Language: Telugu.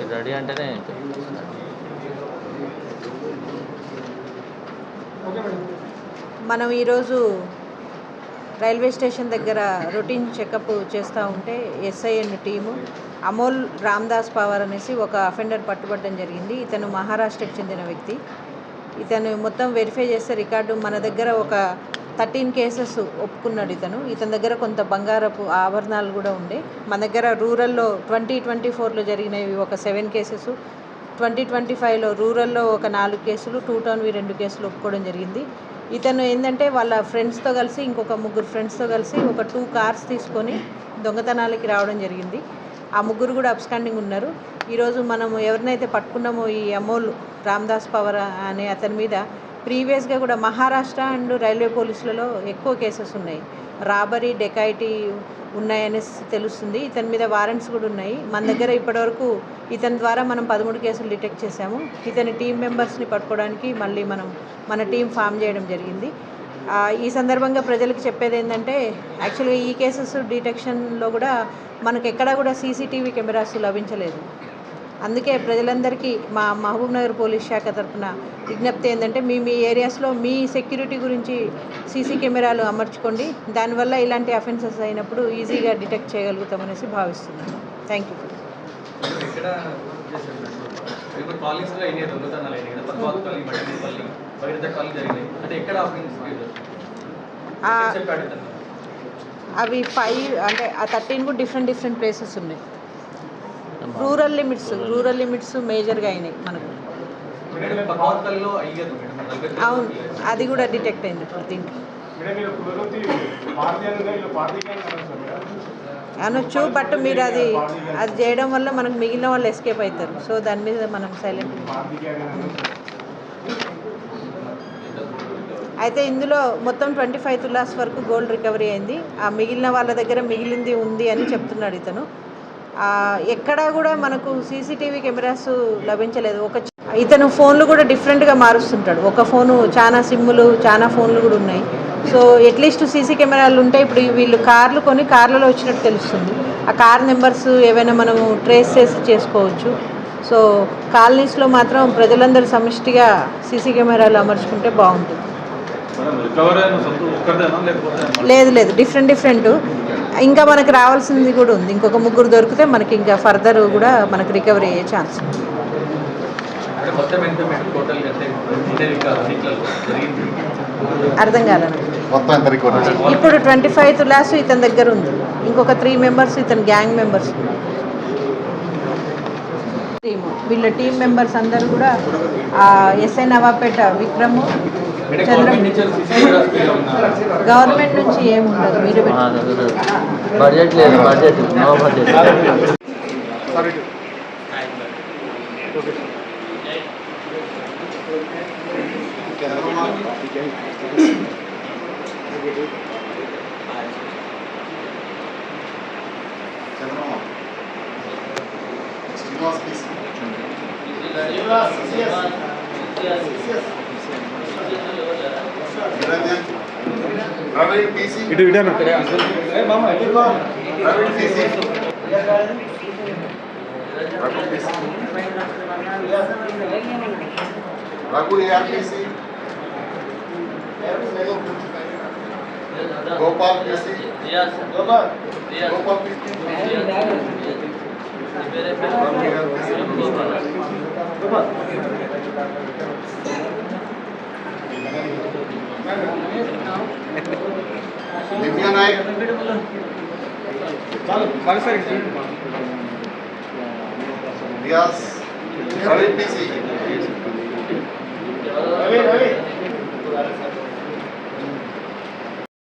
మీరు రెడీ అంటేనే మనం ఈరోజు రైల్వే స్టేషన్ దగ్గర రొటీన్ చెకప్ చేస్తూ ఉంటే ఎస్ఐఎన్ టీము అమోల్ రామ్దాస్ పవార్ అనేసి ఒక అఫెండర్ పట్టుబడడం జరిగింది. ఇతను మహారాష్ట్రకు చెందిన వ్యక్తి. ఇతను మొత్తం వెరిఫై చేస్తే రికార్డు మన దగ్గర ఒక 13 కేసెస్ ఒప్పుకున్నాడు. ఇతని దగ్గర కొంత బంగారపు ఆభరణాలు కూడా ఉండే. మన దగ్గర రూరల్లో 2024లో జరిగినవి ఒక 7 కేసెస్, 2025లో రూరల్లో ఒక 4 కేసులు, 2 టౌన్వి 2 కేసులు ఒప్పుకోవడం జరిగింది. ఇతను ఏంటంటే వాళ్ళ ఫ్రెండ్స్తో కలిసి ఇంకొక 3 ఫ్రెండ్స్తో కలిసి ఒక 2 కార్స్ తీసుకొని దొంగతనాలకి రావడం జరిగింది. ఆ 3 కూడా అబ్స్కాండింగ్ ఉన్నారు. ఈరోజు మనం ఎవరినైతే పట్టుకున్నామో ఈ అమోల్ రామ్దాస్ పవర్ అనే అతని మీద ప్రీవియస్గా కూడా మహారాష్ట్ర అండ్ రైల్వే పోలీసులలో ఎక్కువ కేసెస్ ఉన్నాయి. రాబరీ, డెకాయిటీ ఉన్నాయనేసి తెలుస్తుంది. ఇతని మీద వారెంట్స్ కూడా ఉన్నాయి. మన దగ్గర ఇప్పటివరకు ఇతని ద్వారా మనం 13 కేసులు డిటెక్ట్ చేశాము. ఇతని టీం మెంబర్స్ని పట్టుకోవడానికి మళ్ళీ మన టీం ఫామ్ చేయడం జరిగింది. ఈ సందర్భంగా ప్రజలకు చెప్పేది ఏంటంటే యాక్చువల్గా ఈ కేసెస్ డిటెక్షన్లో కూడా మనకు ఎక్కడా కూడా సీసీటీవీ కెమెరాస్ లభించలేదు. అందుకే ప్రజలందరికీ మా మహబూబ్ నగర్ పోలీస్ శాఖ తరఫున విజ్ఞప్తి ఏంటంటే మీ ఏరియాస్లో మీ సెక్యూరిటీ గురించి సీసీ కెమెరాలు అమర్చుకోండి. దానివల్ల ఇలాంటి అఫెన్సెస్ అయినప్పుడు ఈజీగా డిటెక్ట్ చేయగలుగుతామనేసి భావిస్తున్నాను. Thank you. అవి 5 అంటే ఆ 13 కూడా డిఫరెంట్ ప్లేసెస్ ఉన్నాయి. రూరల్ లిమిట్స్ మేజర్గా అయినాయి మనకు. అవును, అది కూడా డిటెక్ట్ అయింది. ఇప్పుడు దీంట్లో అనొచ్చు, బట్ మీరు అది చేయడం వల్ల మనకు మిగిలిన వాళ్ళు ఎస్కేప్ అవుతారు. సో దాని మీద మనం సైలెంట్. అయితే ఇందులో మొత్తం 25 తులాస్ వరకు గోల్డ్ రికవరీ అయింది. ఆ మిగిలిన వాళ్ళ దగ్గర మిగిలింది ఉంది అని చెప్తున్నాడు ఇతను. ఎక్కడా కూడా మనకు సీసీటీవీ కెమెరాస్ లభించలేదు. ఇతను ఫోన్లు కూడా డిఫరెంట్గా మారుస్తుంటాడు. ఒక ఫోను చాలా సిమ్ములు, చాలా ఫోన్లు కూడా ఉన్నాయి. సో అట్లీస్ట్ సీసీ కెమెరాలు ఉంటే ఇప్పుడు వీళ్ళు కార్లు కొని కార్లలో వచ్చినట్టు తెలుస్తుంది. ఆ కార్ నెంబర్స్ ఏవైనా మనము ట్రేస్ చేసి చేసుకోవచ్చు. సో కాలనీస్లో మాత్రం ప్రజలందరూ సమిష్టిగా సీసీ కెమెరాలు అమర్చుకుంటే బాగుంటుంది. లేదు, డిఫరెంట్. ఇంకా మనకు రావాల్సింది కూడా ఉంది. ఇంకొక 3 దొరికితే మనకి ఇంకా ఫర్దర్ కూడా మనకు రికవరీ అయ్యే ఛాన్స్. అర్థం కాలేదు. ఇప్పుడు 25 తులాస్ ఇతని దగ్గర ఉంది. ఇంకొక 3 మెంబర్స్ ఇతని గ్యాంగ్ మెంబర్స్. వీళ్ళ టీం మెంబర్స్ అందరూ కూడా ఎస్ఐ నవాపేట విక్రము, గవర్నమెంట్ నుంచి ఏముండదు. మీరు బడ్జెట్ లేదు, no budget. Gopal PC. Gopal PC. Divya Naik. Dias. Ravi PC. Ravi.